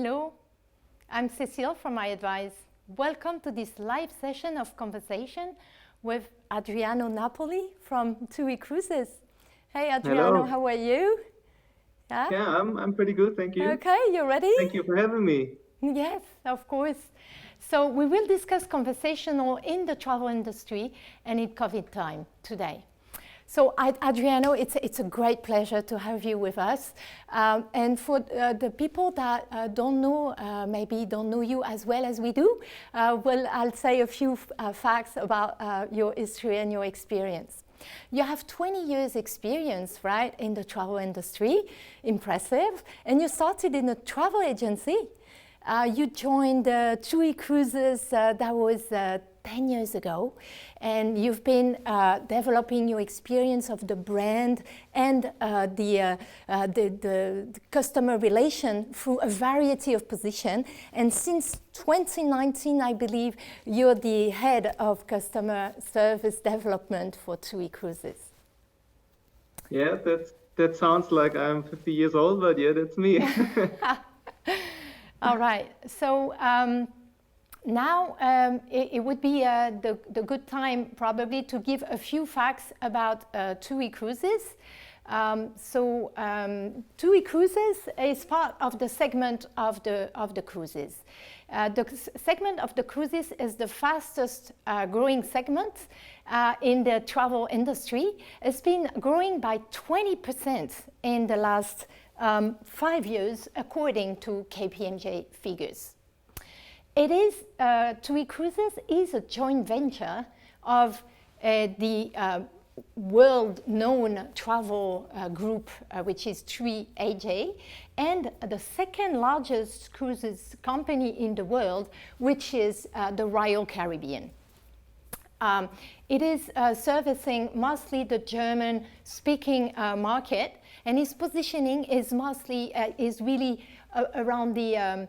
Hello, I'm Cecile from iAdvise. Welcome to this live session of conversation with Adriano Napoli from TUI Cruises. Hey Adriano, Hello. how are you? Yeah, I'm pretty good, thank you. Okay, you ready? Thank you for having me. Yes, of course. So we will discuss conversational in the travel industry and in COVID time today. So Adriano, it's a great pleasure to have you with us. And for the people that don't know, maybe don't know you as well as we do, I'll say a few facts about your history and your experience. You have 20 years experience, right, in the travel industry, impressive. And you started in a travel agency. You joined TUI Cruises, that was 10 years ago, and you've been developing your experience of the brand and the customer relation through a variety of positions. And since 2019, I believe, you're the head of customer service development for TUI Cruises. Yeah, that sounds like I'm 50 years old, but yeah, that's me. All right, so now it would be the good time probably to give a few facts about TUI Cruises. TUI Cruises is part of the segment of the cruises. The segment of the cruises is the fastest growing segment in the travel industry. It's been growing by 20% in the last 5 years, according to KPMG figures. It is, TUI Cruises is a joint venture of the world-known travel group, which is TUI AJ, and the second largest cruises company in the world, which is the Royal Caribbean. It is servicing mostly the German-speaking market, and its positioning is mostly is really around the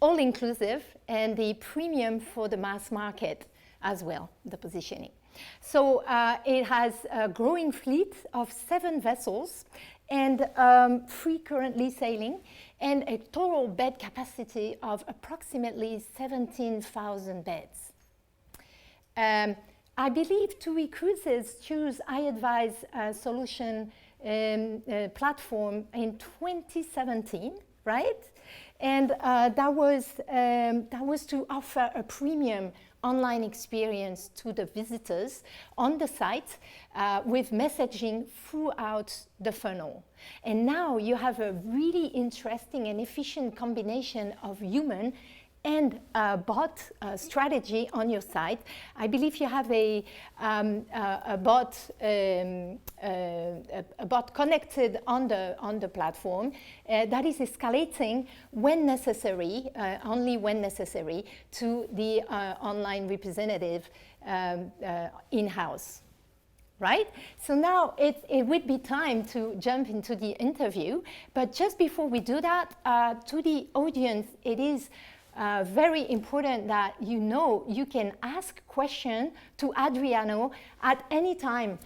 all-inclusive and the premium for the mass market as well, the positioning. So it has a growing fleet of 7 vessels and 3 currently sailing, and a total bed capacity of approximately 17,000 beds. I believe TUI Cruises chose iAdvise solution platform in 2017, right? And that was to offer a premium online experience to the visitors on the site with messaging throughout the funnel. And now you have a really interesting and efficient combination of human and bot strategy on your site. I believe you have a bot connected on the platform that is escalating when necessary, only when necessary, to the online representative in-house. Right? So now it would be time to jump into the interview, but just before we do that, to the audience, it is very important that you can ask questions to Adriano at any time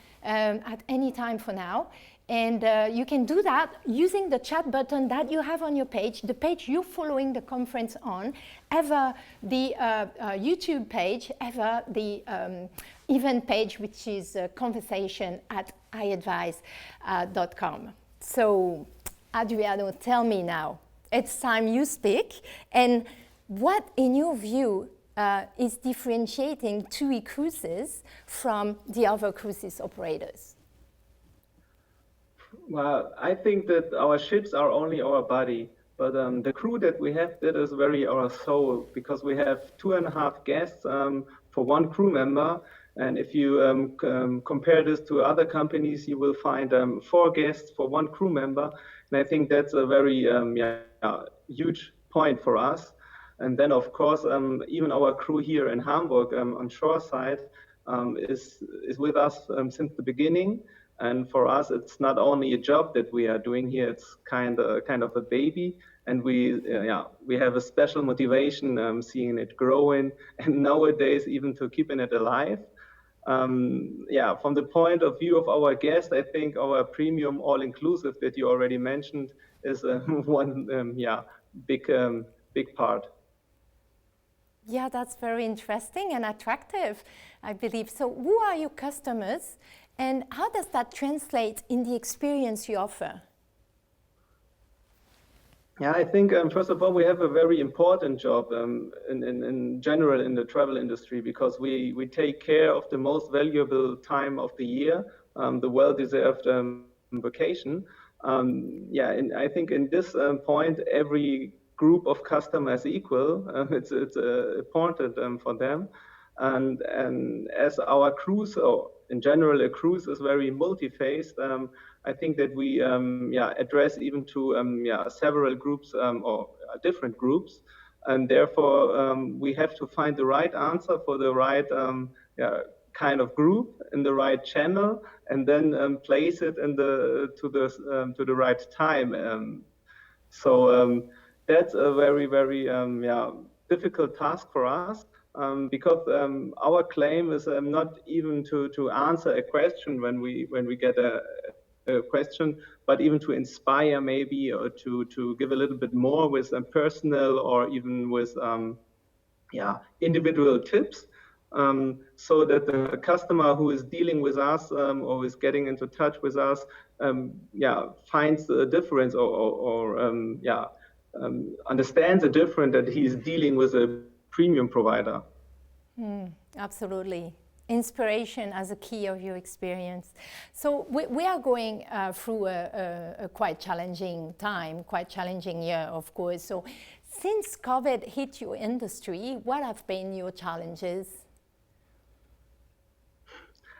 for now. And you can do that using the chat button that you have on your page, the page you're following the conference on, ever the YouTube page, ever the event page, which is conversation at iadvise.com. So, Adriano, tell me now, it's time you speak. And what, in your view, is differentiating TUI Cruises from the other cruises operators? Well, I think that our ships are only our body, but the crew that we have, that is very our soul, because we have 2.5 guests for 1 crew member. And if you compare this to other companies, you will find 4 guests for 1 crew member. And I think that's a very huge point for us. And then, of course, even our crew here in Hamburg on shore side is with us since the beginning. And for us, it's not only a job that we are doing here; it's kind of a baby. And we have a special motivation seeing it growing, and nowadays even to keeping it alive. From the point of view of our guest, I think our premium all-inclusive that you already mentioned is one big part. Yeah, that's very interesting and attractive, I believe. So who are your customers and how does that translate in the experience you offer? Yeah, I think first of all, we have a very important job in general in the travel industry, because we take care of the most valuable time of the year, the well-deserved vacation. Yeah, and I think in this point, every group of customers equal. It's important for them, and as our cruise, or in general, a cruise is very multi-phased. I think that we address even to several groups or different groups, and therefore we have to find the right answer for the right kind of group in the right channel, and then place it in to the right time. So that's a very difficult task for us. Because our claim is not even to answer a question when we get a question, but even to inspire maybe, or to give a little bit more with personal or even with individual tips, so that the customer who is dealing with us or is getting into touch with us finds the difference, or understands the difference that he's dealing with a premium provider. Absolutely. Inspiration as a key of your experience. So we are going through a quite challenging time, quite challenging year, of course. So since COVID hit your industry, what have been your challenges?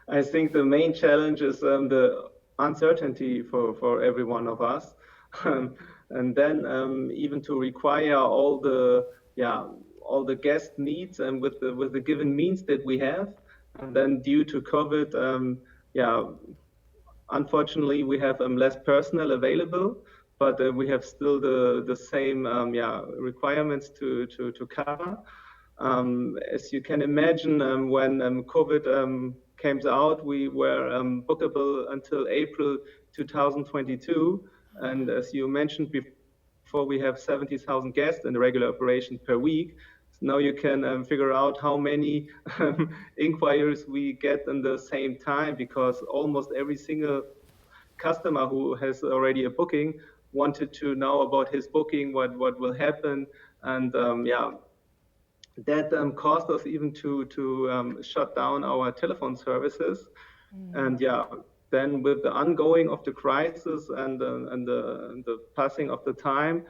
I think the main challenge is the uncertainty for every one of us. And then even to require all the guest needs and with the given means that we have. And then due to COVID, unfortunately, we have less personnel available, but we have still the same requirements to cover. As you can imagine, when COVID came out, we were bookable until April 2022. And as you mentioned before, we have 70,000 guests in the regular operation per week. Now you can figure out how many inquiries we get in the same time, because almost every single customer who has already a booking wanted to know about his booking, what will happen. And that caused us even to shut down our telephone services. And then with the ongoing of the crisis and the passing of the time,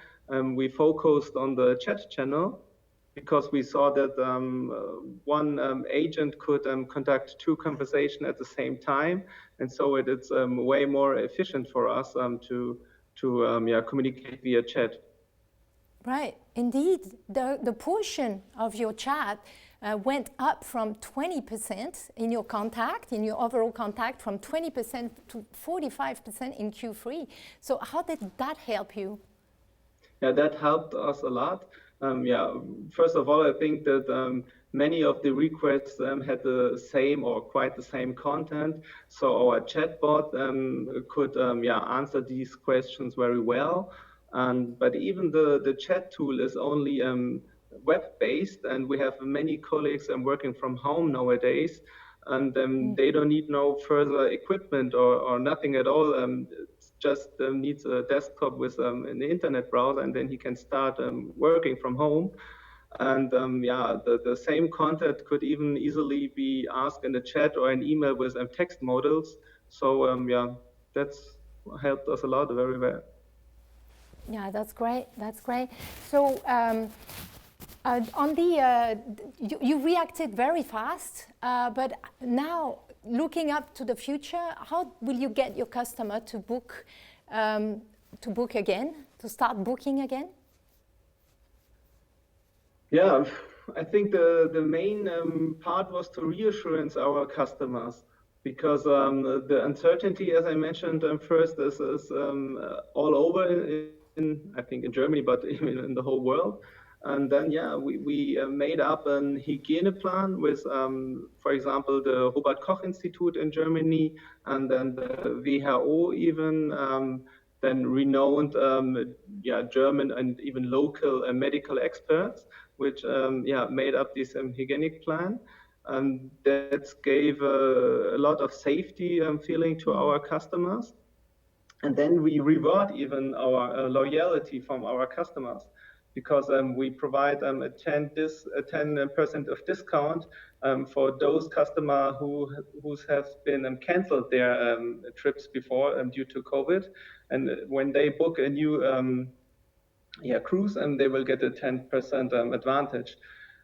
we focused on the chat channel, because we saw that one agent could conduct two conversations at the same time, and so it's way more efficient for us to communicate via chat. Right, indeed. The portion of your chat went up from 20% in your contact, in your overall contact, from 20% to 45% in Q3. So how did that help you? Yeah, that helped us a lot. First of all, I think that many of the requests had the same or quite the same content. So our chatbot could answer these questions very well. But even the chat tool is only web-based, and we have many colleagues working from home nowadays, and they don't need no further equipment or nothing at all. Just needs a desktop with an internet browser, and then he can start working from home. And the same content could even easily be asked in the chat or an email with text models. So that's helped us a lot, very well. Yeah, that's great. That's great. So on the you reacted very fast, but now looking up to the future, how will you get your customer to book again, to start booking again? Yeah, I think the main part was to reassurance our customers, because the uncertainty, as I mentioned first, is all over I think in Germany, but even in the whole world. And then we made up an hygiene plan with, for example, the Robert Koch Institute in Germany, and then the WHO even then renowned German and even local medical experts, which made up this hygienic plan. That gave a lot of safety feeling to our customers. And then we reward even our loyalty from our customers, because we provide a 10% of discount for those customers who have been canceled their trips before due to COVID. And when they book a new cruise, and they will get a 10% advantage.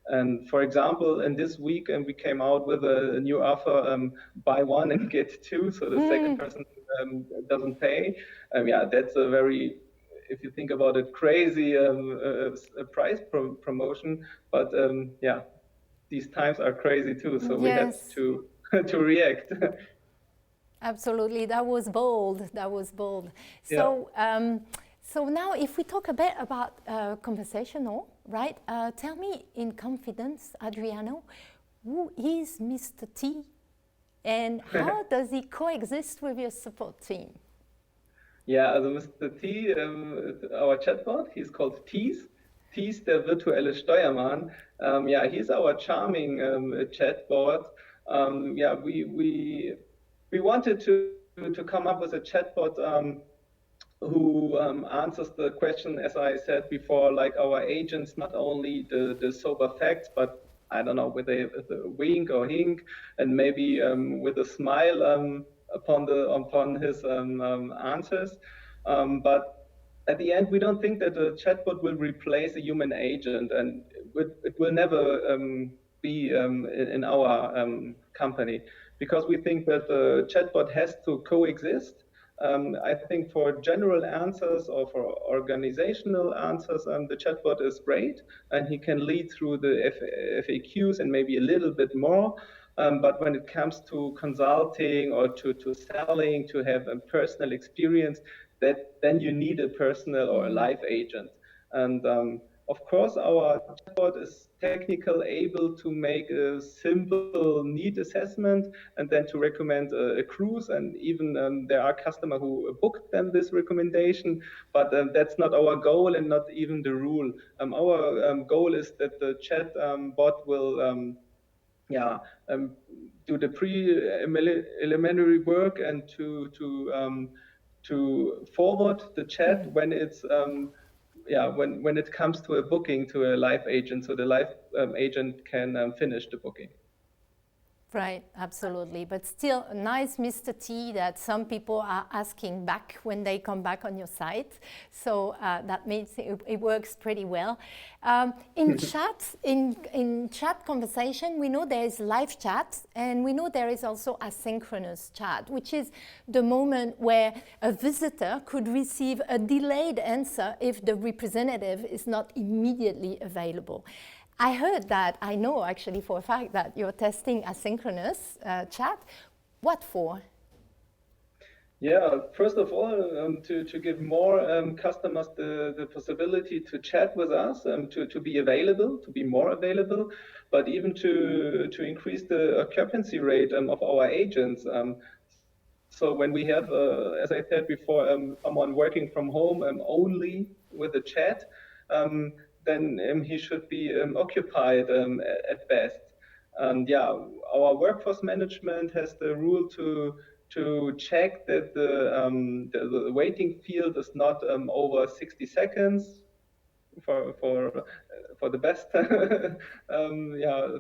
And for example, in this week, we came out with a new offer, buy one and get two, so the second person doesn't pay. That's a very, if you think about it, crazy price promotion. But these times are crazy too, so we had to to react. Absolutely, that was bold. That was bold. So. So now, if we talk a bit about Conversational, right? Tell me in confidence, Adriano, who is Mr. T, and how does he coexist with your support team? Yeah, also Mr. T, our chatbot, he's called Thies. Thies, der virtuelle Steuermann. He's our charming chatbot. We wanted to come up with a chatbot who answers the question, as I said before, like our agents, not only the sober facts, but I don't know, with a wink or hink, and maybe with a smile upon his answers. But at the end, we don't think that a chatbot will replace a human agent, and it will never be in our company, because we think that the chatbot has to coexist. I think for general answers or for organizational answers, the chatbot is great, and he can lead through the FAQs and maybe a little bit more. But when it comes to consulting or to selling, to have a personal experience, then you need a personal or a live agent. And of course, our chatbot is technically able to make a simple need assessment and then to recommend a cruise. And even there are customers who booked them this recommendation, but that's not our goal and not even the rule. Our goal is that the chat bot will do the preliminary work and to forward the chat when it's when it comes to a booking to a live agent, so the live agent can finish the booking. Right, absolutely. But still, a nice Mr. T that some people are asking back when they come back on your site. So that means it works pretty well. In chat conversation, we know there is live chat, and we know there is also asynchronous chat, which is the moment where a visitor could receive a delayed answer if the representative is not immediately available. I heard that, I know actually for a fact that you're testing asynchronous chat. What for? Yeah, first of all, to give more customers the possibility to chat with us, to be available, to be more available, but even to increase the occupancy rate of our agents. So when we have, as I said before, someone working from home only with a chat, then he should be occupied at best. And our workforce management has the rule to check that the waiting field is not over 60 seconds for the best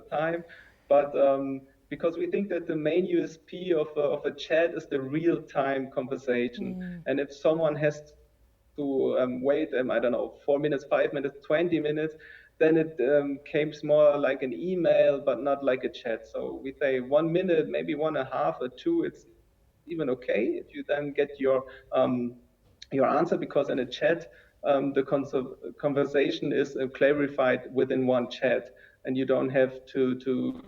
time. But because we think that the main USP of a chat is the real-time conversation. And if someone has to wait, I don't know, 4 minutes, 5 minutes, 20 minutes, then it comes more like an email, but not like a chat. So we say 1 minute, maybe 1.5 or 2, it's even okay if you then get your answer, because in a chat, the conversation is clarified within one chat, and you don't have to do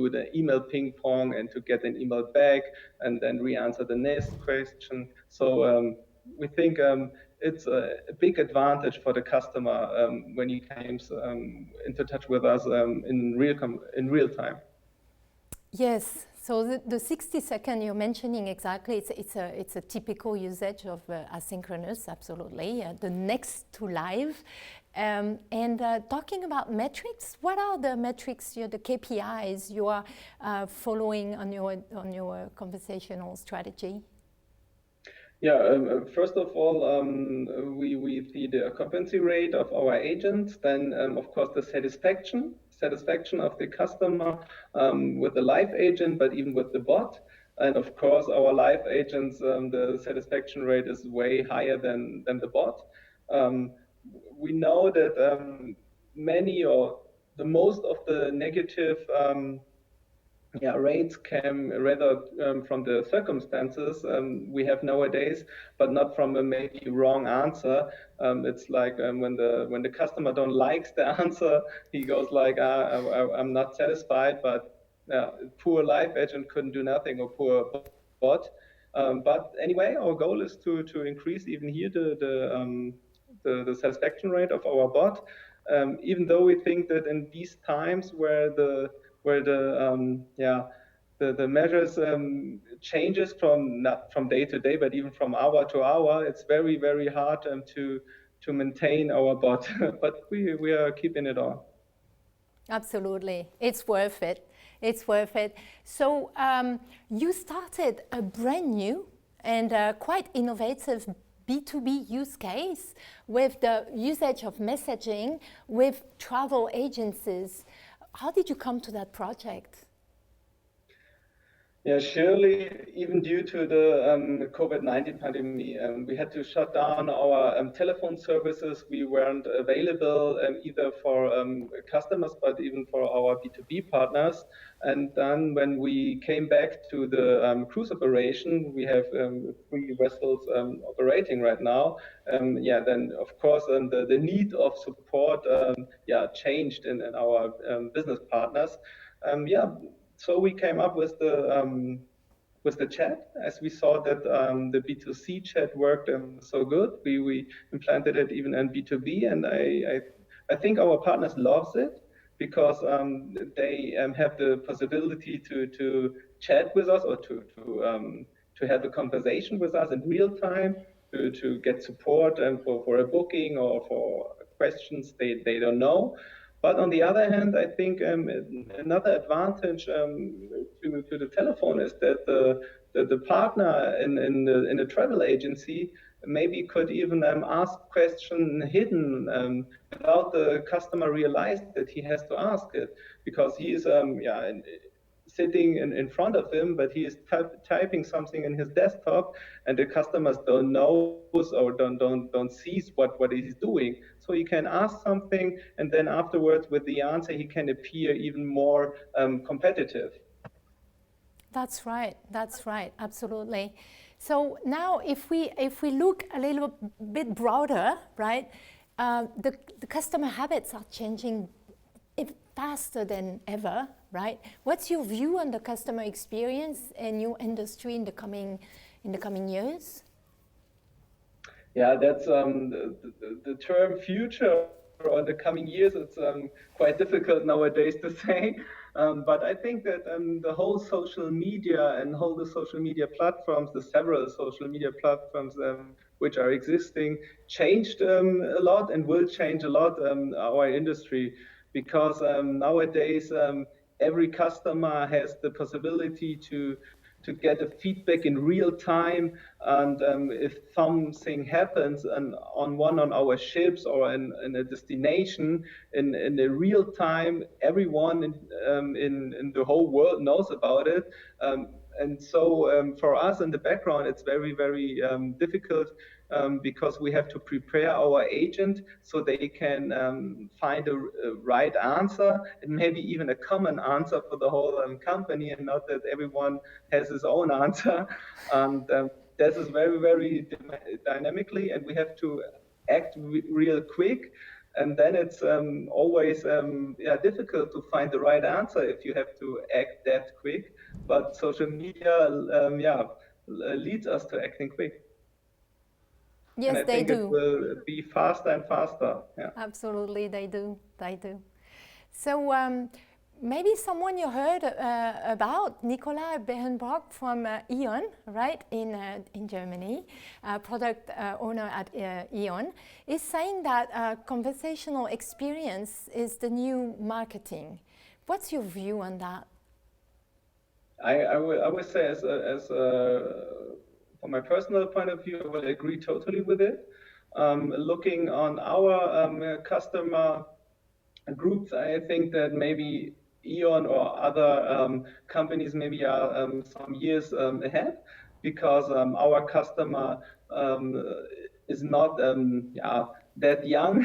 the email ping pong and to get an email back and then re-answer the next question. So we think it's a big advantage for the customer when he comes into touch with us in real time. Yes, so the 60-second you're mentioning exactly, it's a typical usage of asynchronous, absolutely, the next to live. And talking about metrics, what are the metrics, the KPIs you are following on your conversational strategy? Yeah, first of all, we see the occupancy rate of our agents, then of course the satisfaction of the customer with the live agent, but even with the bot. And of course, our live agents, the satisfaction rate is way higher than the bot. Um, we know that many or the most of the negative rates came rather from the circumstances we have nowadays, but not from a maybe wrong answer. It's like when the customer don't likes the answer, he goes like, I'm not satisfied, but poor live agent couldn't do nothing, or poor bot. But anyway, our goal is to increase even here the satisfaction rate of our bot. Even though we think that in these times where the measures changes from not from day to day, but even from hour to hour, it's very hard to maintain our bot. But we are keeping it on. Absolutely, it's worth it. It's worth it. So you started a brand new and quite innovative B2b use case with the usage of messaging with travel agencies. How did you come to that project? Yeah, surely, even due to the COVID-19 pandemic, we had to shut down our telephone services. We weren't available either for customers, but even for our B2B partners. And then when we came back to the cruise operation, we have 3 vessels operating right now. Then of course the need of support changed in our business partners. So we came up with the chat, as we saw that the B2C chat worked so good. We implanted it even in B2B, and I think our partners loves it because they have the possibility to chat with us, or to have a conversation with us in real time, to get support for a booking or for questions they don't know. But on the other hand, I think another advantage to the telephone is that the partner in the travel agency maybe could even ask question hidden without the customer realize that he has to ask it, because he is sitting in front of him, but he is typing something in his desktop, and the customers don't know or don't see what he's doing. So he can ask something, and then afterwards, with the answer, he can appear even more competitive. That's right. That's right. Absolutely. So now, if we look a little bit broader, right? The customer habits are changing faster than ever, right? What's your view on the customer experience in your industry in the coming years? Yeah, that's the term future or the coming years. It's quite difficult nowadays to say. But I think that the whole social media and all the social media platforms, the several social media platforms which are existing, changed a lot and will change a lot our industry, because nowadays every customer has the possibility to get a feedback in real time. And if something happens on one on our ships or in a destination in the real time, everyone in the whole world knows about it. And so for us in the background, it's very difficult because we have to prepare our agent so they can find a right answer, and maybe even a common answer for the whole company, and not that everyone has his own answer. And this is very dynamically, and we have to act real quick. And then it's always difficult to find the right answer if you have to act that quick. But social media leads us to acting quick. Yes, And I they think it do. will be faster and faster. Yeah. Absolutely, they do. They do. So maybe someone you heard about, Nicolas Berenbrock from E.ON, right, in Germany, product owner at E.ON, is saying that conversational experience is the new marketing. What's your view on that? I would say, from my personal point of view, I will agree totally with it. Looking on our customer groups, I think that maybe E.ON or other companies maybe are some years ahead, because our customer is not that young.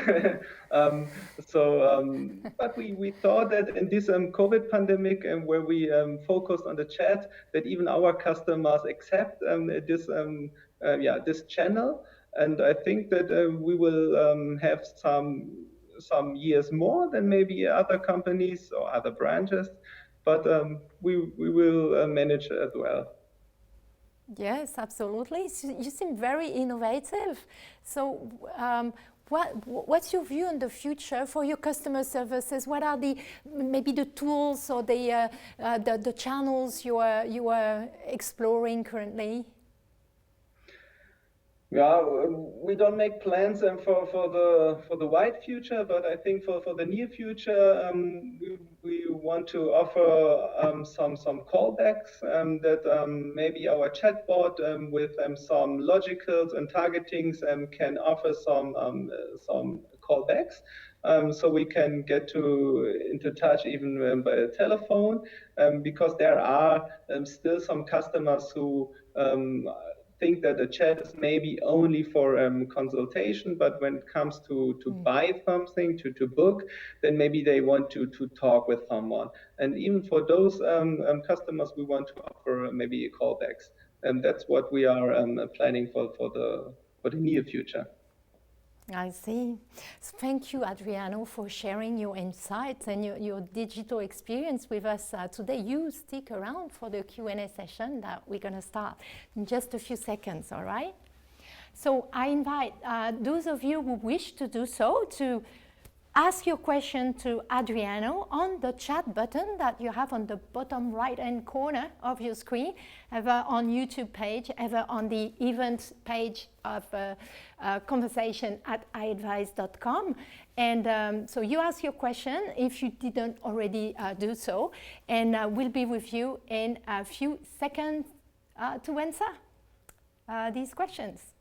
But we thought that in this COVID pandemic, and where we focused on the chat, that even our customers accept this channel. And I think that we will have some years more than maybe other companies or other branches, but we will manage as well. Yes, absolutely. So you seem very innovative. So what's your view on the future for your customer services? What are maybe the tools or the channels you are exploring currently? Yeah, we don't make plans for the wide future, but I think for the near future, we want to offer some callbacks that maybe our chatbot with some logicals and targetings can offer some callbacks. So we can get into touch even by telephone, because there are still some customers who think that the chat is maybe only for consultation, but when it comes to buy something, to book, then maybe they want to talk with someone. And even for those customers, we want to offer maybe callbacks. And that's what we are planning for the near future. I see. So thank you, Adriano, for sharing your insights and your digital experience with us today. You stick around for the Q&A session that we're going to start in just a few seconds, all right? So I invite those of you who wish to do so to ask your question to Adriano on the chat button that you have on the bottom right-hand corner of your screen, either on YouTube page, either on the event page of conversation@iadvise.com. And so you ask your question if you didn't already do so, and we'll be with you in a few seconds to answer these questions.